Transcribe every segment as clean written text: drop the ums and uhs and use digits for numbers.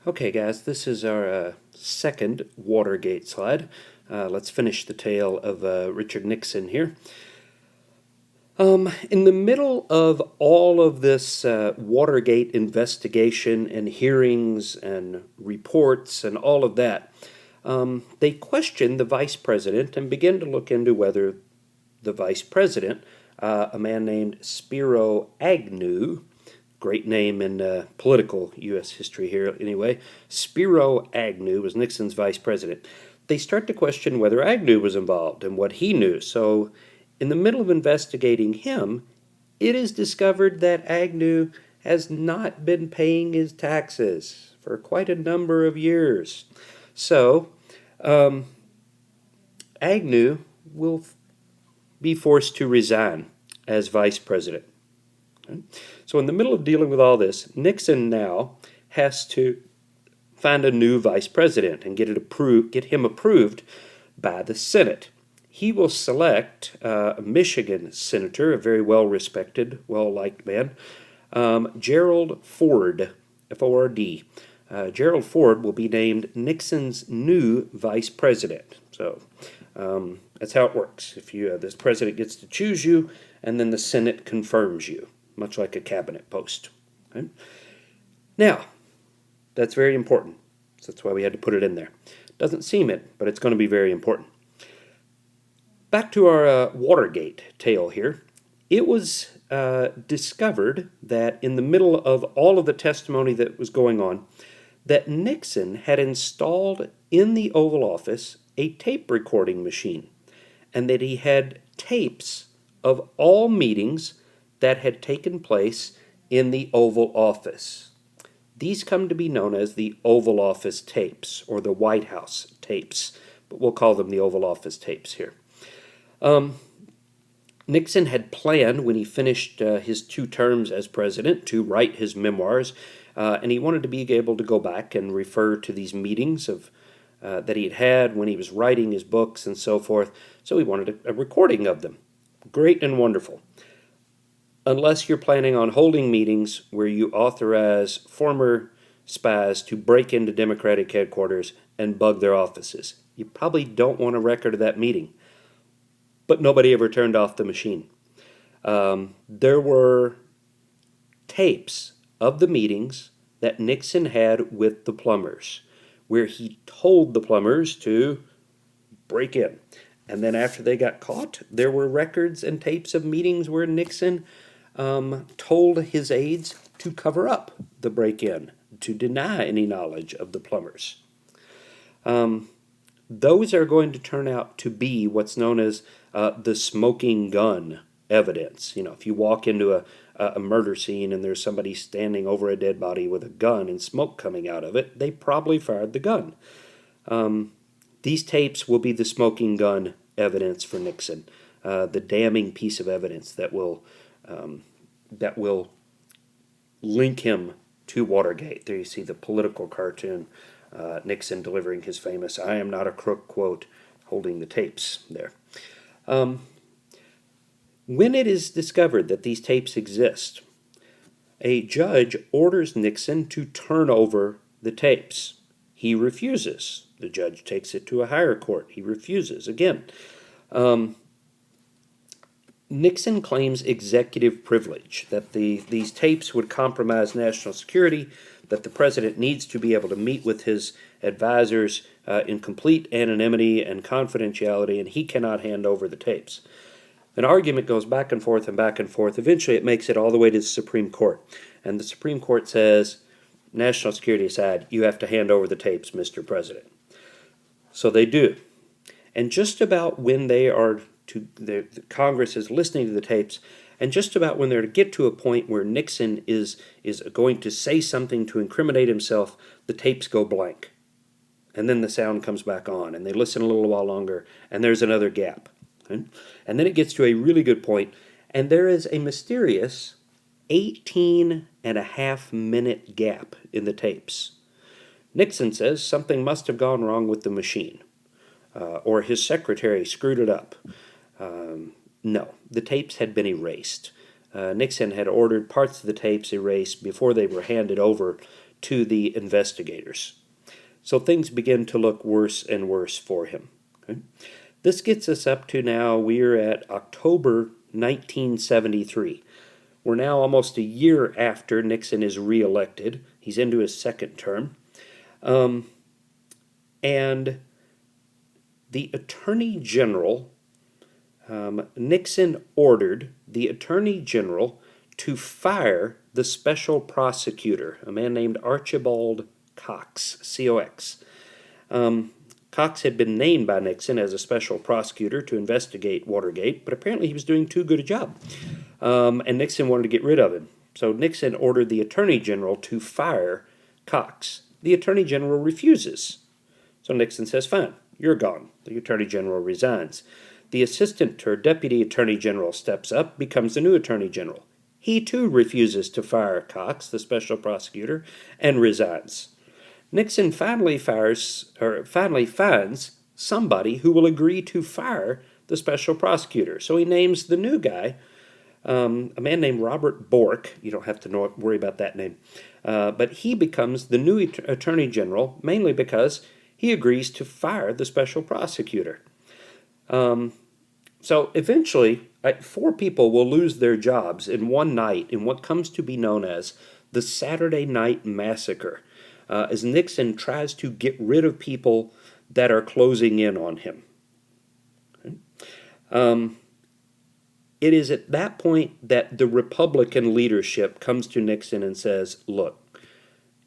Okay, guys, this is our second Watergate slide. Let's finish the tale of Richard Nixon here. In the middle of all of this Watergate investigation and hearings and reports and all of that, they questioned the vice president and began to look into whether the vice president, a man named Spiro Agnew, great name in political U.S. history here anyway, Spiro Agnew was Nixon's vice president. They start to question whether Agnew was involved and what he knew. So in the middle of investigating him, it is discovered that Agnew has not been paying his taxes for quite a number of years. So Agnew will be forced to resign as vice president. Okay? So in the middle of dealing with all this, Nixon now has to find a new vice president and get him approved by the Senate. He will select a Michigan senator, a very well-respected, well-liked man, Gerald Ford, F-O-R-D. Gerald Ford will be named Nixon's new vice president. So that's how it works. If this president gets to choose you, and then the Senate confirms you, much like a cabinet post. Okay? Now, that's very important. So that's why we had to put it in there. Doesn't seem it, but it's going to be very important. Back to our Watergate tale here. It was discovered that in the middle of all of the testimony that was going on, that Nixon had installed in the Oval Office a tape recording machine, and that he had tapes of all meetings that had taken place in the Oval Office. These come to be known as the Oval Office tapes, or the White House tapes, but we'll call them the Oval Office tapes here. Nixon had planned, when he finished his 2 terms as president, to write his memoirs, and he wanted to be able to go back and refer to these meetings that he had when he was writing his books and so forth, so he wanted a recording of them. Great and wonderful. Unless you're planning on holding meetings where you authorize former spies to break into Democratic headquarters and bug their offices. You probably don't want a record of that meeting. But nobody ever turned off the machine. There were tapes of the meetings that Nixon had with the plumbers, where he told the plumbers to break in. And then after they got caught, there were records and tapes of meetings where Nixon told his aides to cover up the break-in, to deny any knowledge of the plumbers. Those are going to turn out to be what's known as the smoking gun evidence. You know, if you walk into a murder scene and there's somebody standing over a dead body with a gun and smoke coming out of it, they probably fired the gun. These tapes will be the smoking gun evidence for Nixon, the damning piece of evidence that will link him to Watergate. There you see the political cartoon, Nixon delivering his famous "I am not a crook" quote, holding the tapes there. When it is discovered that these tapes exist, a judge orders Nixon to turn over the tapes. He refuses. The judge takes it to a higher court. He refuses again. Nixon claims executive privilege, that these tapes would compromise national security, that the president needs to be able to meet with his advisors in complete anonymity and confidentiality, and he cannot hand over the tapes. An argument goes back and forth and back and forth. Eventually, it makes it all the way to the Supreme Court. And the Supreme Court says, national security aside, you have to hand over the tapes, Mr. President. So they do. And just about when the Congress is listening to the tapes, and just about when they're to get to a point where Nixon is going to say something to incriminate himself, the tapes go blank. And then the sound comes back on, and they listen a little while longer, and there's another gap. Okay? And then it gets to a really good point, and there is a mysterious 18.5-minute gap in the tapes. Nixon says something must have gone wrong with the machine, or his secretary screwed it up. No, the tapes had been erased. Nixon had ordered parts of the tapes erased before they were handed over to the investigators. So things begin to look worse and worse for him. Okay? This gets us up to now, we're at October 1973. We're now almost a year after Nixon is reelected. He's into his second term. And the Attorney General, Nixon ordered the Attorney General to fire the special prosecutor, a man named Archibald Cox, C-O-X. Cox had been named by Nixon as a special prosecutor to investigate Watergate, but apparently he was doing too good a job, and Nixon wanted to get rid of him. So Nixon ordered the Attorney General to fire Cox. The Attorney General refuses. So Nixon says, fine, you're gone. The Attorney General resigns. The Assistant or Deputy Attorney General steps up, becomes the new Attorney General. He too refuses to fire Cox, the special prosecutor, and resigns. Nixon finally finds somebody who will agree to fire the special prosecutor. So he names the new guy, a man named Robert Bork. You don't have to worry about that name. But he becomes the new Attorney General, mainly because he agrees to fire the special prosecutor. So eventually, 4 people will lose their jobs in one night in what comes to be known as the Saturday Night Massacre, as Nixon tries to get rid of people that are closing in on him. Okay. It is at that point that the Republican leadership comes to Nixon and says, look,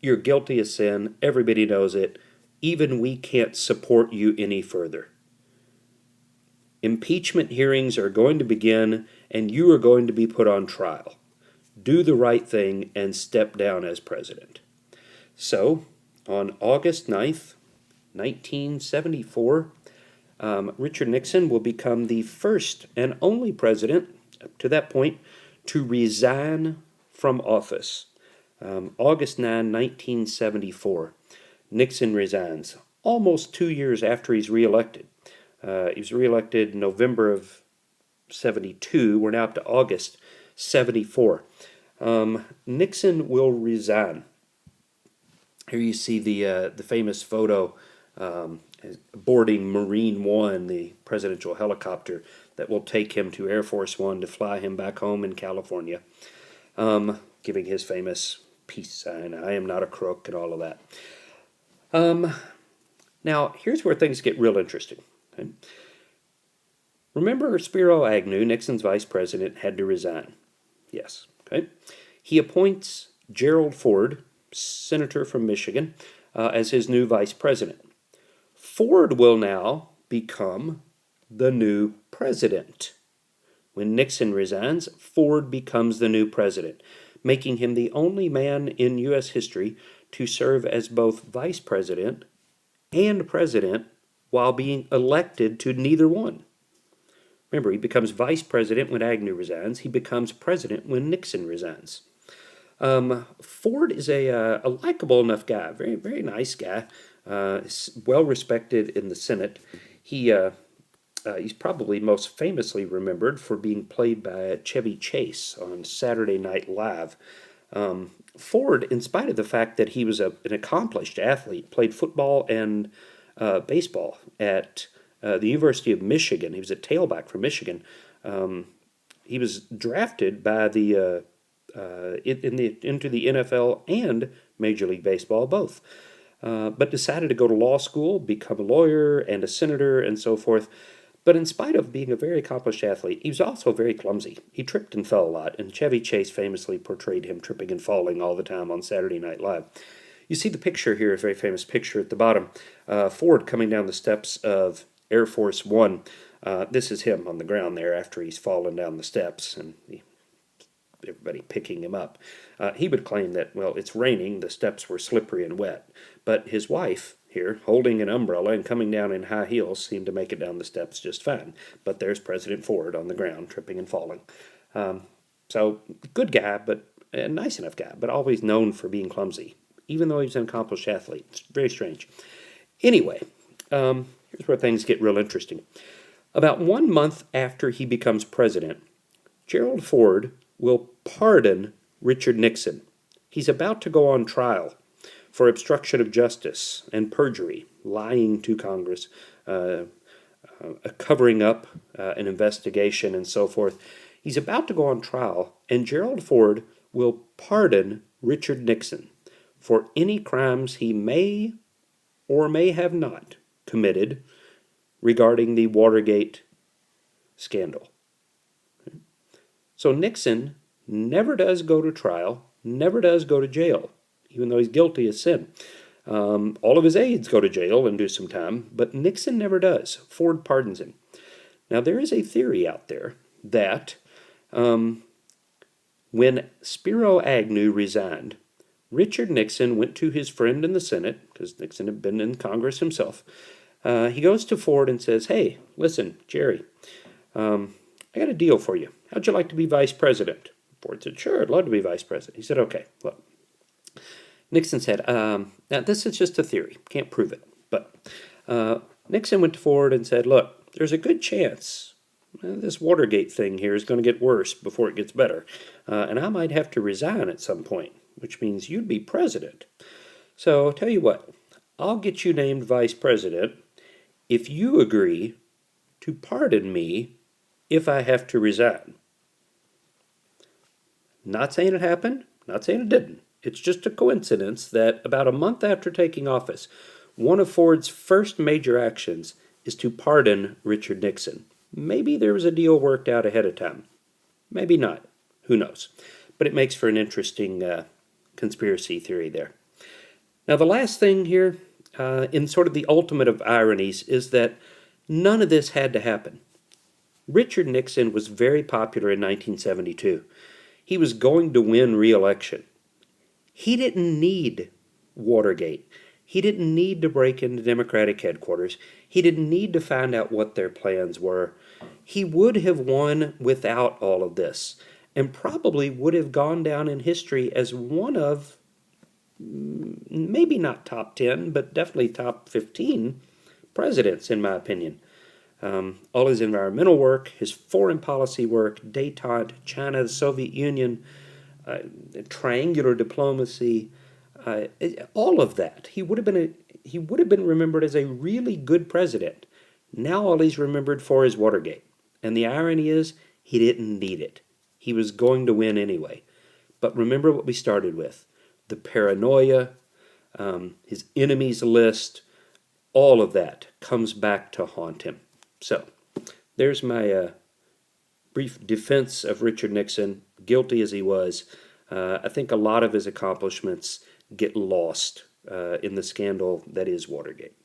you're guilty of sin, everybody knows it, even we can't support you any further. Impeachment hearings are going to begin, and you are going to be put on trial. Do the right thing and step down as president. So, on August 9th, 1974, Richard Nixon will become the first and only president, up to that point, to resign from office. August 9, 1974, Nixon resigns, almost 2 years after he's reelected. He was reelected in November of 72. We're now up to August 74. Nixon will resign. Here you see the famous photo boarding Marine One, the presidential helicopter that will take him to Air Force One to fly him back home in California, giving his famous peace sign, I am not a crook, and all of that. Now, here's where things get real interesting. Okay? Remember Spiro Agnew, Nixon's vice president, had to resign. Yes. Okay. He appoints Gerald Ford, senator from Michigan, as his new vice president. Ford will now become the new president. When Nixon resigns, Ford becomes the new president, making him the only man in U.S. history to serve as both vice president and president while being elected to neither one. Remember, he becomes vice president when Agnew resigns. He becomes president when Nixon resigns. Ford is a likable enough guy, very, very nice guy, well respected in the Senate. He's probably most famously remembered for being played by Chevy Chase on Saturday Night Live. Ford, in spite of the fact that he was an accomplished athlete, played football and baseball at the University of Michigan. He was a tailback from Michigan. He was drafted by into the NFL and Major League Baseball, both. But decided to go to law school, become a lawyer and a senator and so forth. But in spite of being a very accomplished athlete, he was also very clumsy. He tripped and fell a lot, and Chevy Chase famously portrayed him tripping and falling all the time on Saturday Night Live. You see the picture here, a very famous picture at the bottom. Ford coming down the steps of Air Force One. This is him on the ground there after he's fallen down the steps, and everybody picking him up. He would claim that, well, it's raining, the steps were slippery and wet. But his wife here, holding an umbrella and coming down in high heels, seemed to make it down the steps just fine. But there's President Ford on the ground, tripping and falling. So, good guy, but a nice enough guy, but always known for being clumsy, even though he's an accomplished athlete. It's very strange. Anyway, here's where things get real interesting. About 1 month after he becomes president, Gerald Ford will pardon Richard Nixon. He's about to go on trial. for obstruction of justice and perjury, lying to Congress, covering up an investigation and so forth. He's about to go on trial, and Gerald Ford will pardon Richard Nixon for any crimes he may or may have not committed regarding the Watergate scandal. So Nixon never does go to trial, never does go to jail, even though he's guilty of sin. All of his aides go to jail and do some time, but Nixon never does. Ford pardons him. Now, there is a theory out there that when Spiro Agnew resigned, Richard Nixon went to his friend in the Senate, because Nixon had been in Congress himself. He goes to Ford and says, "Hey, listen, Jerry, I got a deal for you. How'd you like to be vice president?" Ford said, "Sure, I'd love to be vice president." He said, "Okay, look." Nixon said, "Now this is just a theory, can't prove it." But Nixon went to Ford and said, "Look, there's a good chance this Watergate thing here is going to get worse before it gets better. And I might have to resign at some point, which means you'd be president. So I'll tell you what, I'll get you named vice president if you agree to pardon me if I have to resign." Not saying it happened, not saying it didn't. It's just a coincidence that about a month after taking office, one of Ford's first major actions is to pardon Richard Nixon. Maybe there was a deal worked out ahead of time. Maybe not. Who knows? But it makes for an interesting conspiracy theory there. Now, the last thing here, in sort of the ultimate of ironies, is that none of this had to happen. Richard Nixon was very popular in 1972. He was going to win re-election. He didn't need Watergate. He didn't need to break into Democratic headquarters. He didn't need to find out what their plans were. He would have won without all of this, and probably would have gone down in history as one of, maybe not top 10, but definitely top 15 presidents, in my opinion. All his environmental work, his foreign policy work, détente, China, the Soviet Union, triangular diplomacy, all of that. He would have been remembered as a really good president. Now all he's remembered for is Watergate. And the irony is, he didn't need it. He was going to win anyway. But remember what we started with. The paranoia, his enemies list, all of that comes back to haunt him. So, there's my brief defense of Richard Nixon, guilty as he was. I think a lot of his accomplishments get lost in the scandal that is Watergate.